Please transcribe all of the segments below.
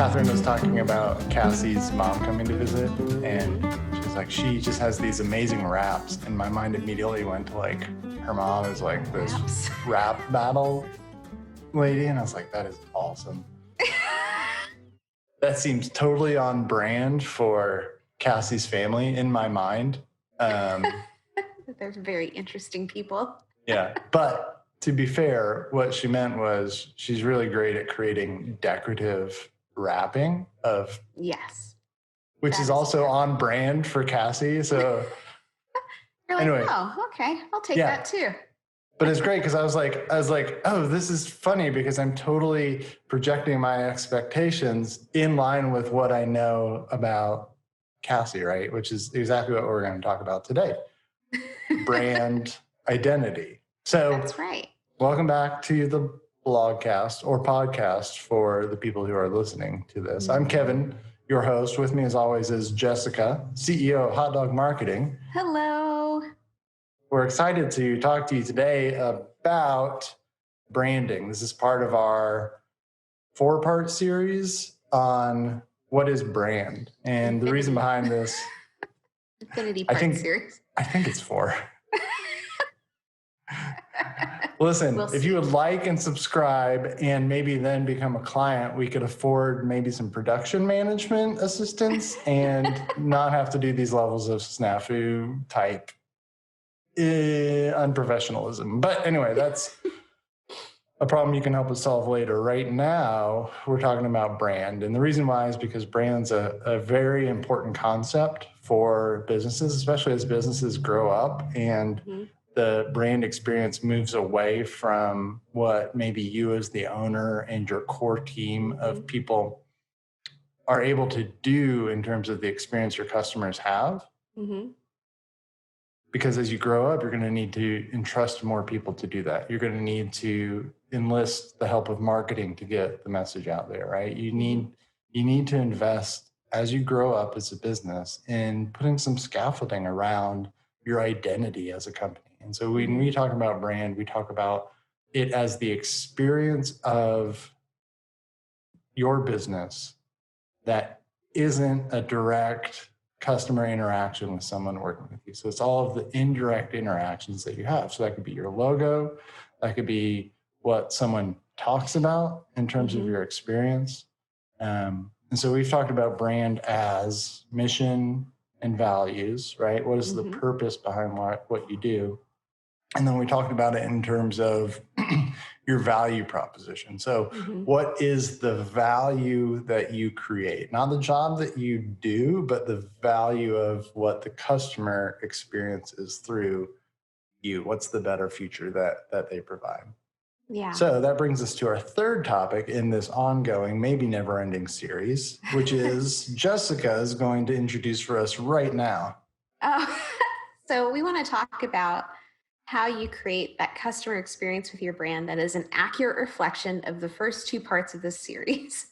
Catherine was talking about Cassie's mom coming to visit, and she's like, she just has these amazing raps, and my mind immediately went to like, her mom is like this rap battle lady, and I was like, that is awesome. That seems totally on brand for Cassie's family in my mind. They're very interesting people. Yeah, but to be fair, what she meant was she's really great at creating decorative wrapping of which is also on brand for Cassie. So you're like, anyway, oh, okay, I'll take that too. But it's great because I was like, oh, this is funny because I'm totally projecting my expectations in line with what I know about Cassie, right? Which is exactly what we're going to talk about today. Brand identity. So that's right. Welcome back to the blogcast or podcast for the people who are listening to this. I'm Kevin, your host. With me as always is Jessica, CEO of Hot Dog Marketing. Hello. We're excited to talk to you today about branding. This is part of our 4-part series on what is brand. And the reason behind this... Infinity part series. I think it's 4. Listen, if you would like and subscribe and maybe then become a client, we could afford maybe some production management assistance and not have to do these levels of snafu type unprofessionalism. But anyway, that's a problem you can help us solve later. Right now, we're talking about brand. And the reason why is because brand's a very important concept for businesses, especially as businesses grow up and the brand experience moves away from what maybe you as the owner and your core team of people are able to do in terms of the experience your customers have. Because as you grow up, you're going to need to entrust more people to do that. You're going to need to enlist the help of marketing to get the message out there, right? You need to invest as you grow up as a business in putting some scaffolding around your identity as a company. And so when we talk about brand, we talk about it as the experience of your business that isn't a direct customer interaction with someone working with you. So it's all of the indirect interactions that you have. So that could be your logo, that could be what someone talks about in terms of your experience. And so we've talked about brand as mission and values, right? What is the purpose behind what you do? And then we talked about it in terms of your value proposition. So what is the value that you create? Not the job that you do, but the value of what the customer experiences through you. What's the better future that they provide? Yeah. So that brings us to our third topic in this ongoing, maybe never-ending series, which is Jessica is going to introduce for us right now. So we want to talk about how you create that customer experience with your brand that is an accurate reflection of the first 2 parts of this series,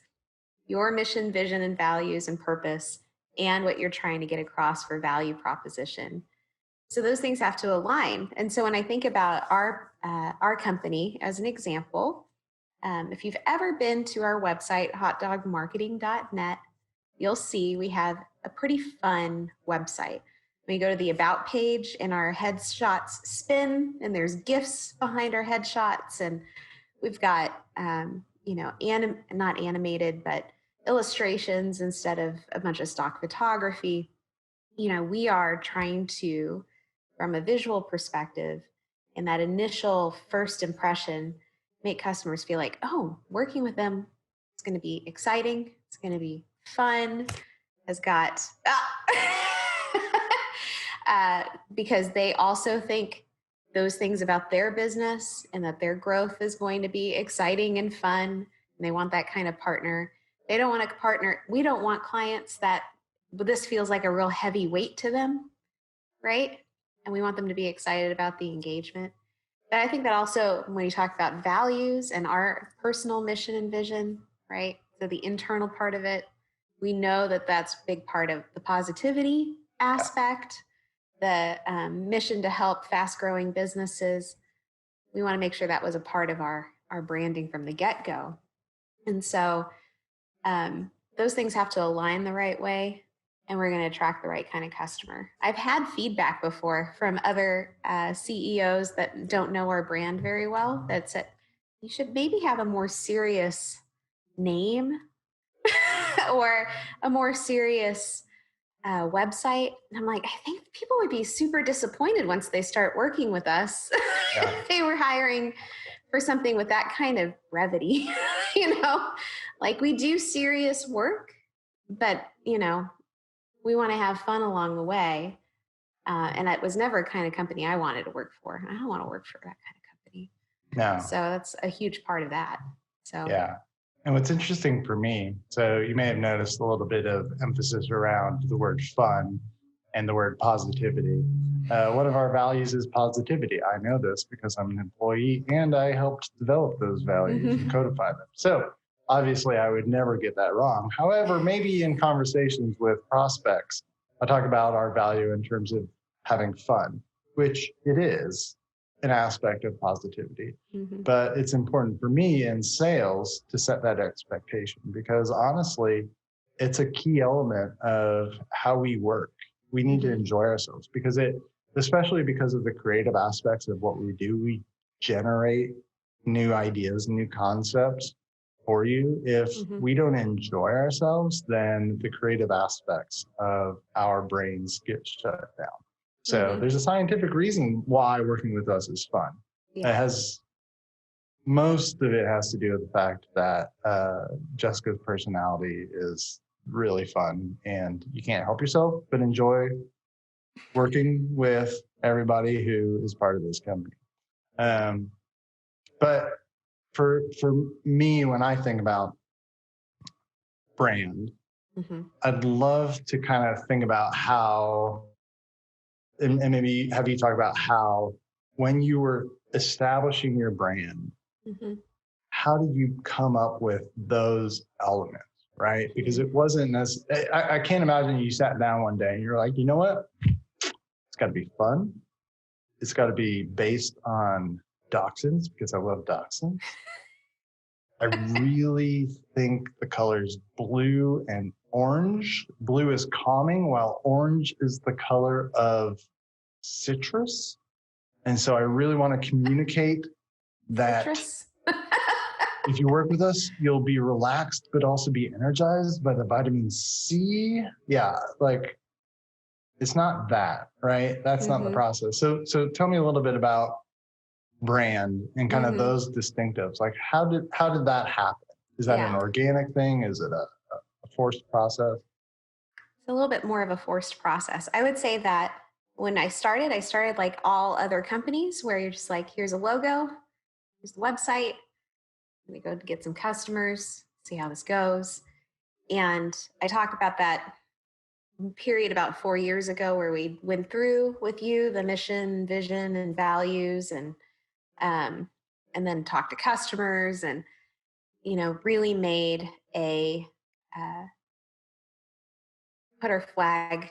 your mission, vision, and values and purpose, and what you're trying to get across for value proposition. So those things have to align. And so when I think about our company as an example, if you've ever been to our website, hotdogmarketing.net, you'll see we have a pretty fun website. We go to the About page and our headshots spin, and there's GIFs behind our headshots, and we've got, not animated, but illustrations instead of a bunch of stock photography. We are trying to, from a visual perspective, in that initial first impression, make customers feel like, oh, working with them, it's going to be exciting, it's going to be fun, because they also think those things about their business and that their growth is going to be exciting and fun. And they want that kind of partner. They don't want a partner. We don't want clients that this feels like a real heavy weight to them, right? And we want them to be excited about the engagement. But I think that also when you talk about values and our personal mission and vision, right? So the internal part of it, we know that that's a big part of the positivity aspect. The mission to help fast-growing businesses. We want to make sure that was a part of our branding from the get-go. And so those things have to align the right way, and we're going to attract the right kind of customer. I've had feedback before from other CEOs that don't know our brand very well that said, you should maybe have a more serious name or a more serious website. And I'm like, I think people would be super disappointed once they start working with us. Yeah. If they were hiring for something with that kind of brevity, like we do serious work, but we want to have fun along the way. And it was never a kind of company I wanted to work for. I don't want to work for that kind of company. No. So that's a huge part of that. So yeah. And what's interesting for me, so you may have noticed a little bit of emphasis around the word fun and the word positivity. One of our values is positivity. I know this because I'm an employee and I helped develop those values and codify them. So obviously I would never get that wrong. However, maybe in conversations with prospects, I talk about our value in terms of having fun, which it is an aspect of positivity. But it's important for me in sales to set that expectation because honestly, it's a key element of how we work. We need to enjoy ourselves because especially because of the creative aspects of what we do, we generate new ideas, new concepts for you. If we don't enjoy ourselves, then the creative aspects of our brains get shut down. So there's a scientific reason why working with us is fun. Yeah. Most of it has to do with the fact that Jessica's personality is really fun and you can't help yourself but enjoy working with everybody who is part of this company. But for me, when I think about brand, I'd love to kind of think about how, and maybe have you talk about how when you were establishing your brand, how did you come up with those elements, right? Because it wasn't I can't imagine you sat down one day and you're like, you know what? It's got to be fun. It's got to be based on dachshunds because I love dachshunds. I really think the colors blue and orange. Blue is calming, while orange is the color of citrus. And so I really want to communicate that citrus. if you work with us, you'll be relaxed, but also be energized by the vitamin C. Yeah, like it's not that, right? That's not the process. So tell me a little bit about brand and kind of those distinctives. Like how did that happen? Is that an organic thing? Is it a forced process? It's a little bit more of a forced process. I would say that when I started like all other companies where you're just like, here's a logo, here's the website. We go to get some customers, see how this goes. And I talk about that period about 4 years ago where we went through with you the mission, vision, and values, and then talked to customers, and really made a put our flag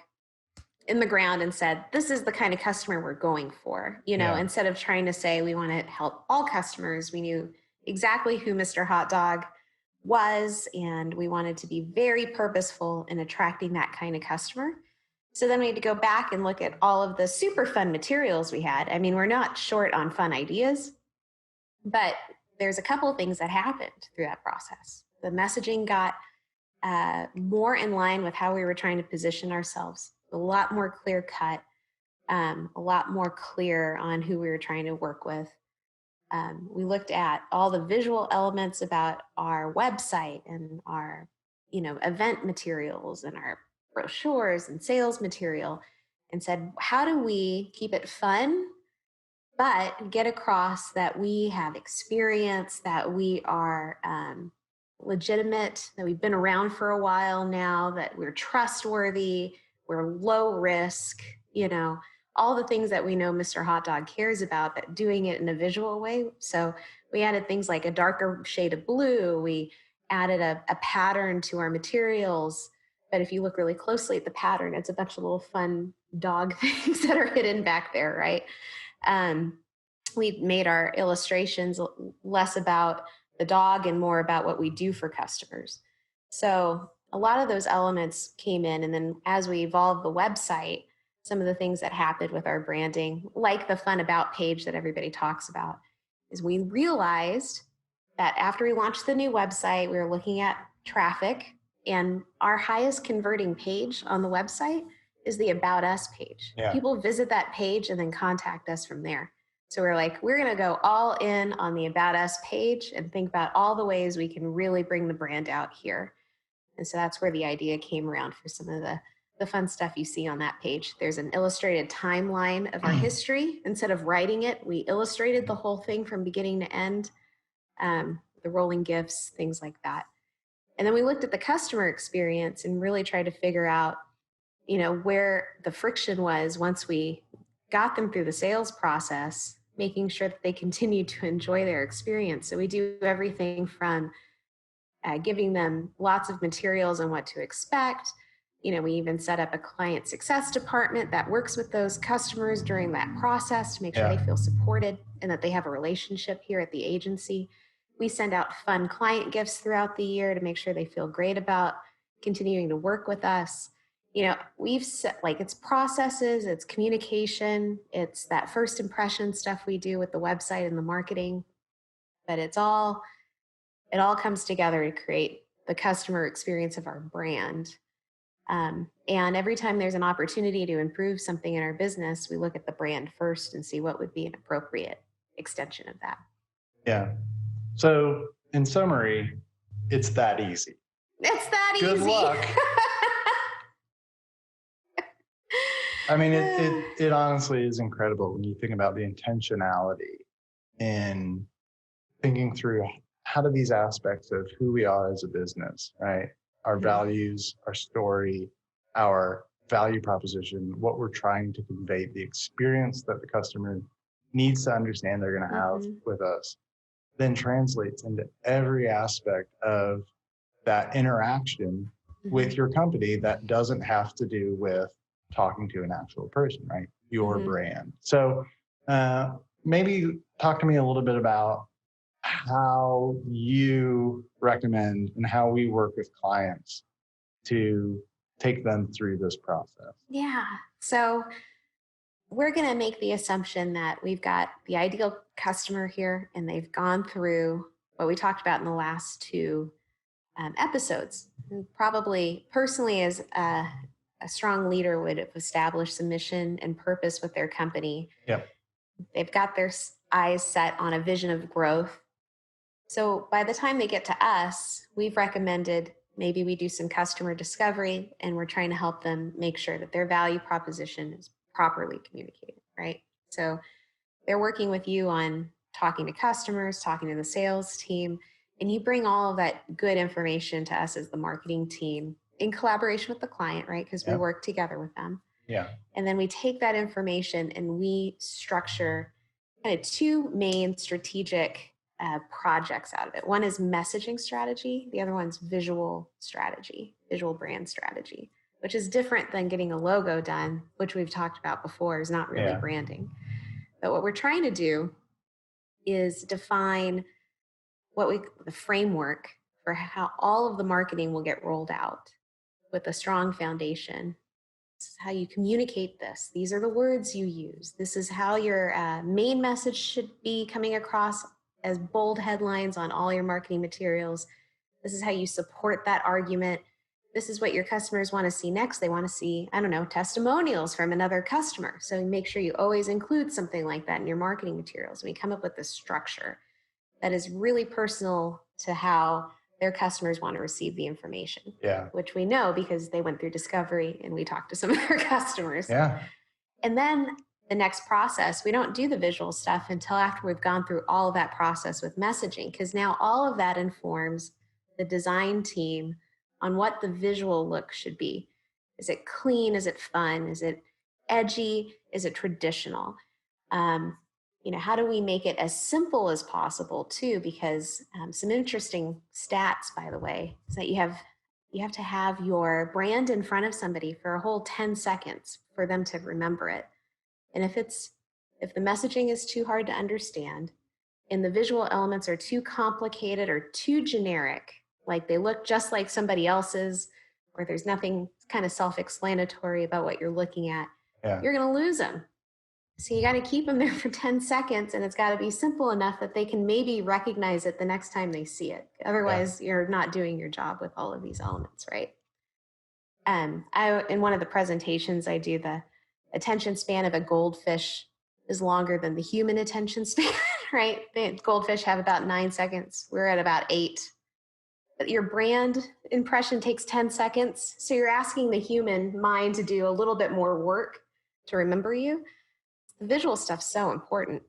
in the ground and said, this is the kind of customer we're going for. Instead of trying to say we want to help all customers, we knew exactly who Mr. Hot Dog was, and we wanted to be very purposeful in attracting that kind of customer. So then we had to go back and look at all of the super fun materials we had. I mean, we're not short on fun ideas, but there's a couple of things that happened through that process. The messaging got more in line with how we were trying to position ourselves, a lot more clear cut, a lot more clear on who we were trying to work with. We looked at all the visual elements about our website and our, event materials and our brochures and sales material, and said, how do we keep it fun, but get across that we have experience, that we are legitimate, that we've been around for a while now, that we're trustworthy, we're low risk, all the things that we know Mr. Hot Dog cares about, but doing it in a visual way. So we added things like a darker shade of blue. We added a pattern to our materials. But if you look really closely at the pattern, it's a bunch of little fun dog things that are hidden back there, right? We made our illustrations less about the dog and more about what we do for customers. So a lot of those elements came in. And then as we evolved the website, some of the things that happened with our branding, like the fun about page that everybody talks about, is we realized that after we launched the new website, we were looking at traffic, and our highest converting page on the website is the About Us page. Yeah. People visit that page and then contact us from there. So we're like, we're going to go all in on the About Us page and think about all the ways we can really bring the brand out here. And so that's where the idea came around for some of the fun stuff you see on that page. There's an illustrated timeline of our history. Instead of writing it, we illustrated the whole thing from beginning to end, the rolling GIFs, things like that. And then we looked at the customer experience and really tried to figure out, where the friction was once we got them through the sales process, making sure that they continue to enjoy their experience. So we do everything from giving them lots of materials on what to expect. We even set up a client success department that works with those customers during that process to make sure they feel supported and that they have a relationship here at the agency. We send out fun client gifts throughout the year to make sure they feel great about continuing to work with us. We've set, it's processes, it's communication, it's that first impression stuff we do with the website and the marketing, but it all comes together to create the customer experience of our brand. And every time there's an opportunity to improve something in our business, we look at the brand first and see what would be an appropriate extension of that. Yeah. So in summary, it's that easy. It's that easy. Good luck. I mean, it honestly is incredible when you think about the intentionality in thinking through how do these aspects of who we are as a business, right? Our values, our story, our value proposition, what we're trying to convey, the experience that the customer needs to understand they're going to have with us, then translates into every aspect of that interaction with your company that doesn't have to do with talking to an actual person, right? Your brand. So maybe talk to me a little bit about how you recommend and how we work with clients to take them through this process. Yeah. So we're going to make the assumption that we've got the ideal customer here and they've gone through what we talked about in the last two episodes. And probably personally, as a strong leader, would have established a mission and purpose with their company. Yep. They've got their eyes set on a vision of growth. So by the time they get to us, we've recommended maybe we do some customer discovery and we're trying to help them make sure that their value proposition is properly communicated, right? So they're working with you on talking to customers, talking to the sales team, and you bring all of that good information to us as the marketing team in collaboration with the client, right? Because we work together with them. Yeah. And then we take that information and we structure kind of two main strategic projects out of it. One is messaging strategy. The other one's visual strategy, visual brand strategy, which is different than getting a logo done, which we've talked about before, is not really branding. But what we're trying to do is define the framework for how all of the marketing will get rolled out with a strong foundation. This is how you communicate this. These are the words you use. This is how your main message should be coming across as bold headlines on all your marketing materials. This is how you support that argument. This is what your customers want to see next. They want to see, testimonials from another customer. So make sure you always include something like that in your marketing materials. We come up with this structure that is really personal to how their customers want to receive the information. Yeah. Which we know because they went through discovery and we talked to some of their customers. Yeah. And then the next process, we don't do the visual stuff until after we've gone through all of that process with messaging, because now all of that informs the design team on what the visual look should be. Is it clean? Is it fun? Is it edgy? Is it traditional? How do we make it as simple as possible too? Because some interesting stats, by the way, is that you have to have your brand in front of somebody for a whole 10 seconds for them to remember it. And if the messaging is too hard to understand and the visual elements are too complicated or too generic, like they look just like somebody else's, or there's nothing kind of self-explanatory about what you're looking at, you're going to lose them. So you got to keep them there for 10 seconds, and it's got to be simple enough that they can maybe recognize it the next time they see it. Otherwise, you're not doing your job with all of these elements, right? In one of the presentations I do, the attention span of a goldfish is longer than the human attention span, right? The goldfish have about 9 seconds. We're at about 8. But your brand impression takes 10 seconds. So you're asking the human mind to do a little bit more work to remember you. The visual stuff's so important.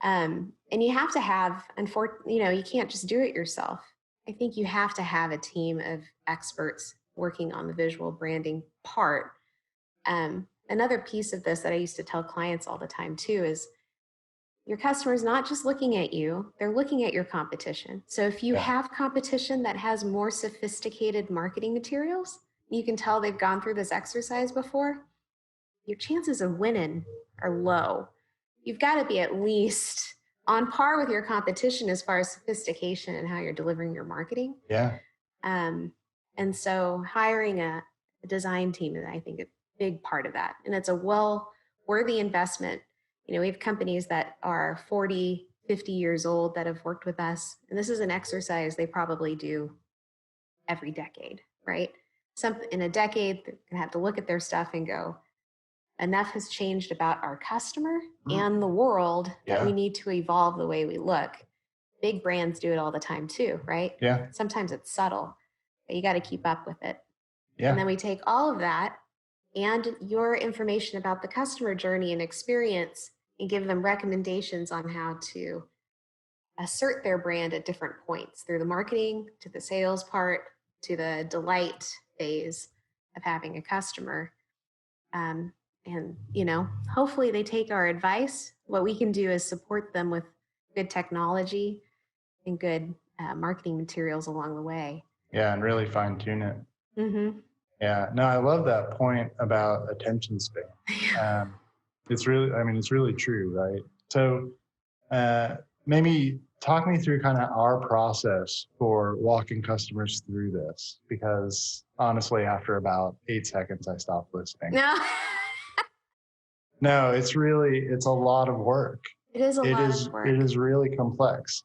And you have to have, you can't just do it yourself. I think you have to have a team of experts working on the visual branding part. Another piece of this that I used to tell clients all the time too is your customer is not just looking at you, they're looking at your competition. So if you have competition that has more sophisticated marketing materials, you can tell they've gone through this exercise before, your chances of winning are low. You've got to be at least on par with your competition as far as sophistication and how you're delivering your marketing. Yeah. And so hiring a design team is, I think, a big part of that. And it's a well-worthy investment. We have companies that are 40, 50 years old that have worked with us. And this is an exercise they probably do every decade, right? In a decade, they're going to have to look at their stuff and go, enough has changed about our customer and the world that we need to evolve the way we look. Big brands do it all the time too, right? Yeah. Sometimes it's subtle, but you got to keep up with it. Yeah. And then we take all of that and your information about the customer journey and experience and give them recommendations on how to assert their brand at different points, through the marketing to the sales part to the delight phase of having a customer. And, hopefully they take our advice. What we can do is support them with good technology and good marketing materials along the way. Yeah, and really fine tune it. Mm-hmm. Yeah, no, I love that point about attention span. It's really true, right? So maybe talk me through kind of our process for walking customers through this, because honestly, after about 8 seconds, I stopped listening. No, it's a lot of work. It is a lot of work. It is really complex.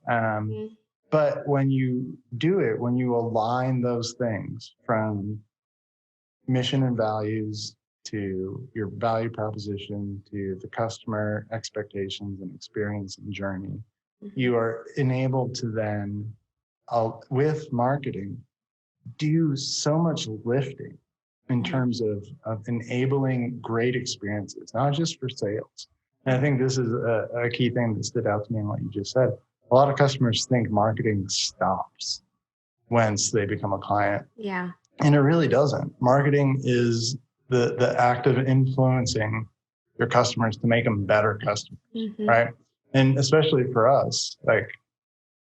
But when you do it, when you align those things from mission and values to your value proposition to the customer expectations and experience and journey, you are enabled to then, with marketing, do so much lifting in terms of enabling great experiences, not just for sales. And I think this is a key thing that stood out to me in what you just said. A lot of customers think marketing stops once they become a client. Yeah. And it really doesn't. Marketing is the act of influencing your customers to make them better customers, right? And especially for us, like,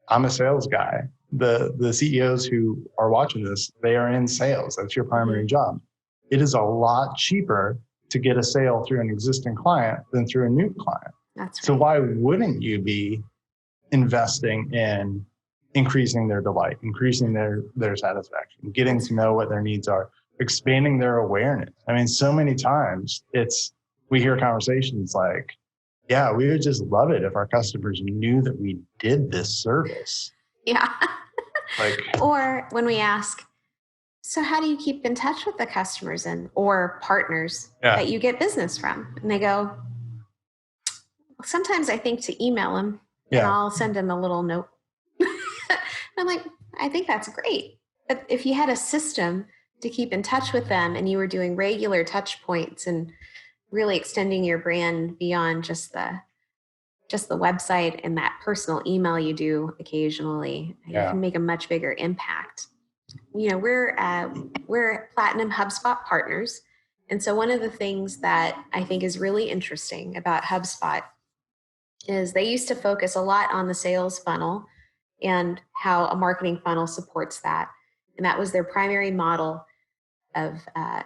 I'm a sales guy. The CEOs who are watching this, they are in sales. That's your primary job. It is a lot cheaper to get a sale through an existing client than through a new client. That's right. So why wouldn't you be investing in increasing their delight, increasing their satisfaction, getting to know what their needs are, expanding their awareness? I mean, so many times we hear conversations like, yeah, we would just love it if our customers knew that we did this service. Yeah. Or when we ask, so how do you keep in touch with the customers or partners that you get business from? And they go, sometimes I think to email them and I'll send them a little note. I'm like, I think that's great. But if you had a system to keep in touch with them and you were doing regular touch points and really extending your brand beyond just the website and that personal email you do occasionally, you can make a much bigger impact. We're Platinum HubSpot partners. And so one of the things that I think is really interesting about HubSpot is they used to focus a lot on the sales funnel and how a marketing funnel supports that. And that was their primary model of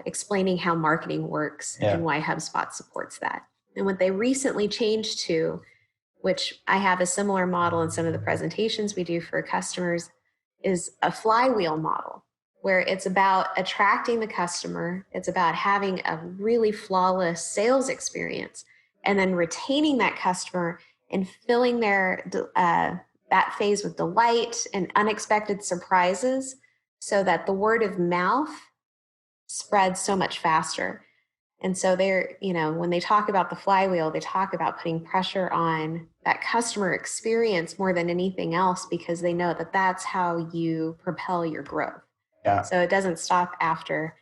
explaining how marketing works and why HubSpot supports that. And what they recently changed to, which I have a similar model in some of the presentations we do for customers, is a flywheel model where it's about attracting the customer. It's about having a really flawless sales experience and then retaining that customer and filling their that phase with delight and unexpected surprises so that the word of mouth spreads so much faster. And so they're, when they talk about the flywheel, they talk about putting pressure on that customer experience more than anything else, because they know that that's how you propel your growth. Yeah. So it doesn't stop after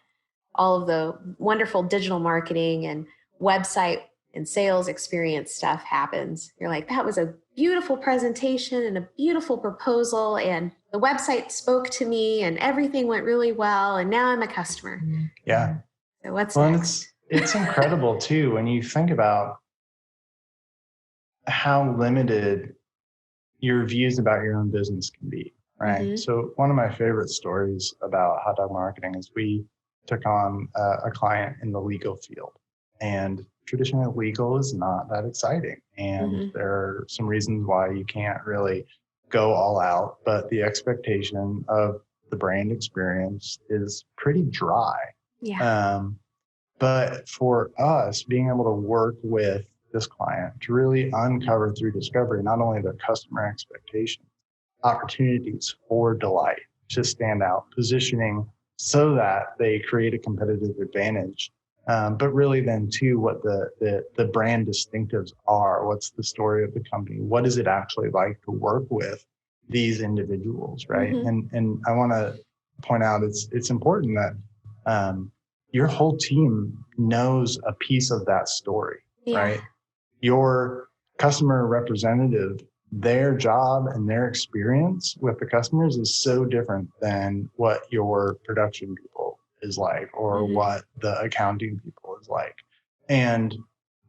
all of the wonderful digital marketing and website and sales experience stuff happens. You're like, that was a beautiful presentation and a beautiful proposal, and the website spoke to me and everything went really well, and now I'm a customer. Yeah. So what's next? It's incredible too when you think about how limited your views about your own business can be, right? Mm-hmm. So one of my favorite stories about hot dog marketing is we took on a client in the legal field, and traditionally legal is not that exciting, and there are some reasons why you can't really go all out, but the expectation of the brand experience is pretty dry. Yeah. But for us, being able to work with this client to really uncover through discovery, not only their customer expectations, opportunities for delight to stand out, positioning so that they create a competitive advantage. But really then too, what the brand distinctives are, what's the story of the company, what is it actually like to work with these individuals, right? And I want to point out it's important that your whole team knows a piece of that story, right? Your customer representative, their job and their experience with the customers is so different than what your production people is like, or what the accounting people is like. And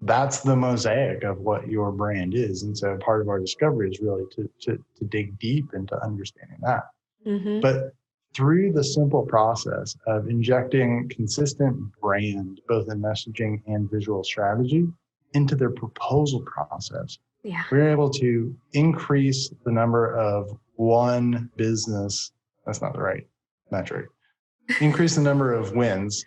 that's the mosaic of what your brand is. And so part of our discovery is really to dig deep into understanding that. But through the simple process of injecting consistent brand, both in messaging and visual strategy, into their proposal process, we're able to increase the number of one business, that's not the right metric, increase the number of wins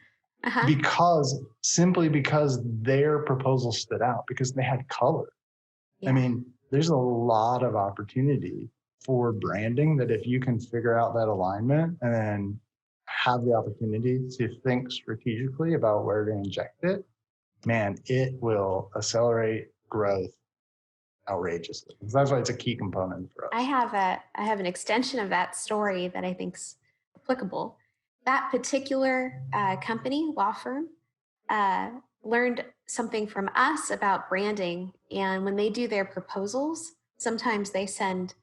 simply because their proposal stood out, because they had color. I mean, there's a lot of opportunity for branding that if you can figure out that alignment and then have the opportunity to think strategically about where to inject it, man, it will accelerate growth outrageously. That's why it's a key component for us. I have an extension of that story that I think's applicable. That particular company, law firm, learned something from us about branding. And when they do their proposals, sometimes they send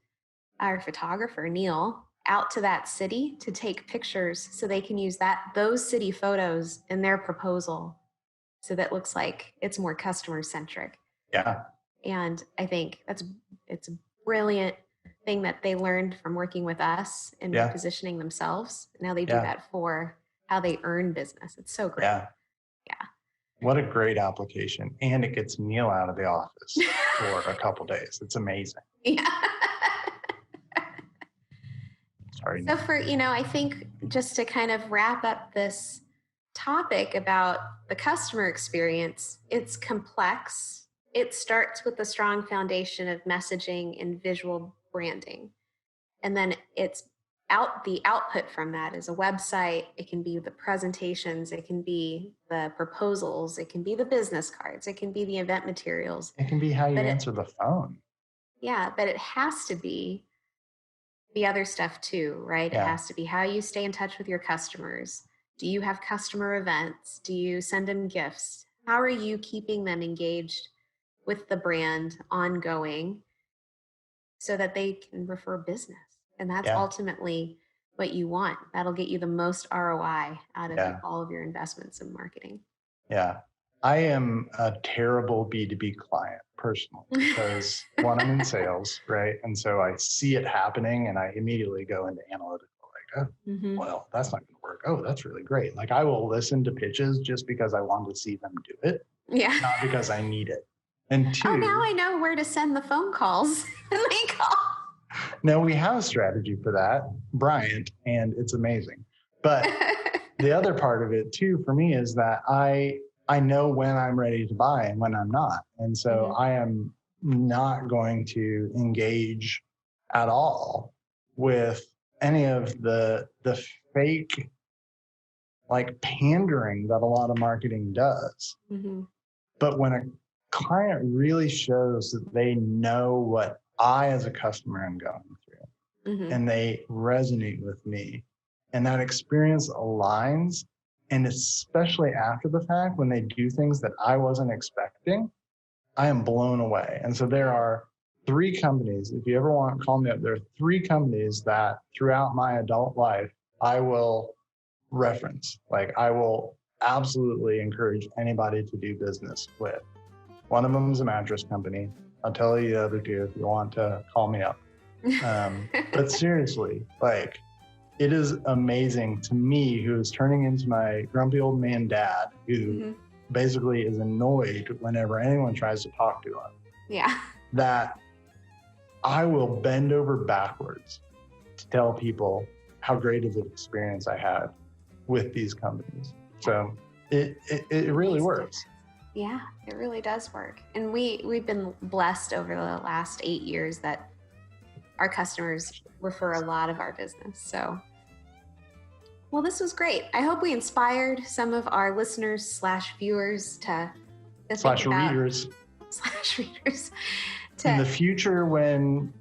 our photographer, Neil, out to that city to take pictures so they can use those city photos in their proposal. So that looks like it's more customer centric. Yeah. And I think it's a brilliant thing that they learned from working with us and positioning themselves. Now they do that for how they earn business. It's so great. Yeah. What a great application. And it gets Neil out of the office for a couple days. It's amazing. Yeah. Sorry. So I think just to kind of wrap up this topic about the customer experience, it's complex. It starts with a strong foundation of messaging and visual branding. And then the output from that is a website. It can be the presentations. It can be the proposals. It can be the business cards. It can be the event materials. It can be how you answer the phone. Yeah, but it has to be the other stuff too, right? It has to be how you stay in touch with your customers. Do you have customer events? Do you send them gifts? How are you keeping them engaged with the brand ongoing so that they can refer business? And that's ultimately what you want. That'll get you the most ROI out of all of your investments in marketing. Yeah. I am a terrible B2B client personally because one, I'm in sales, right? And so I see it happening and I immediately go into analytical, like, oh, well, that's not going to work. Oh, that's really great. Like I will listen to pitches just because I want to see them do it. Yeah. Not because I need it. And two, now I know where to send the phone calls when they call. No, we have a strategy for that, Bryant, and it's amazing. But the other part of it too, for me, is that I know when I'm ready to buy and when I'm not. And so I am not going to engage at all with any of the fake like pandering that a lot of marketing does. But when a client really shows that they know what I as a customer am going through and they resonate with me and that experience aligns, and especially after the fact when they do things that I wasn't expecting, I am blown away. And so there are 3 companies, if you ever want to call me up, there are 3 companies that throughout my adult life I will reference. Like I will absolutely encourage anybody to do business with. One of them is a mattress company. I'll tell you the other 2 if you want to call me up. But seriously, like it is amazing to me, who is turning into my grumpy old man dad, who basically is annoyed whenever anyone tries to talk to him. Yeah. That I will bend over backwards to tell people how great of an experience I had with these companies. So it really works. Yeah, it really does work. And we've been blessed over the last 8 years that our customers refer a lot of our business. So, well, this was great. I hope we inspired some of our listeners / viewers to / readers. In the future, when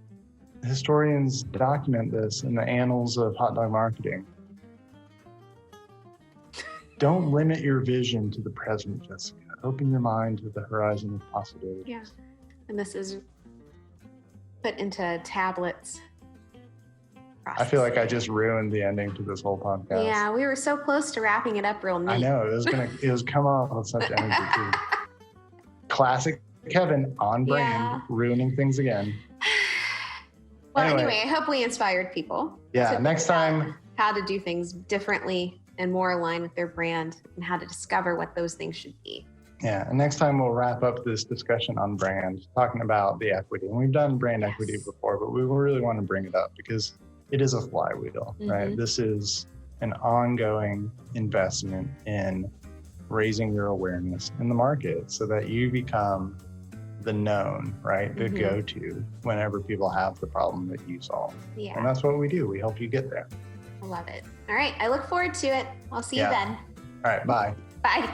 historians document this in the annals of hot dog marketing, don't limit your vision to the present, Jessica. Open your mind to the horizon of possibilities. Yeah. And this is put into tablets. I feel like I just ruined the ending to this whole podcast. Yeah, we were so close to wrapping it up real neat. I know, it was come off with such energy too. Classic Kevin, on brand, ruining things again. Well, anyway, I hope we inspired people. Yeah, next time. How to do things differently and more aligned with their brand, and how to discover what those things should be. Yeah, and next time we'll wrap up this discussion on brand, talking about the equity. And we've done brand equity before, but we really want to bring it up because it is a flywheel, right? This is an ongoing investment in raising your awareness in the market so that you become the known, right? The go-to whenever people have the problem that you solve. Yeah. And that's what we do. We help you get there. I love it. All right. I look forward to it. I'll see you then. All right. Bye. Bye.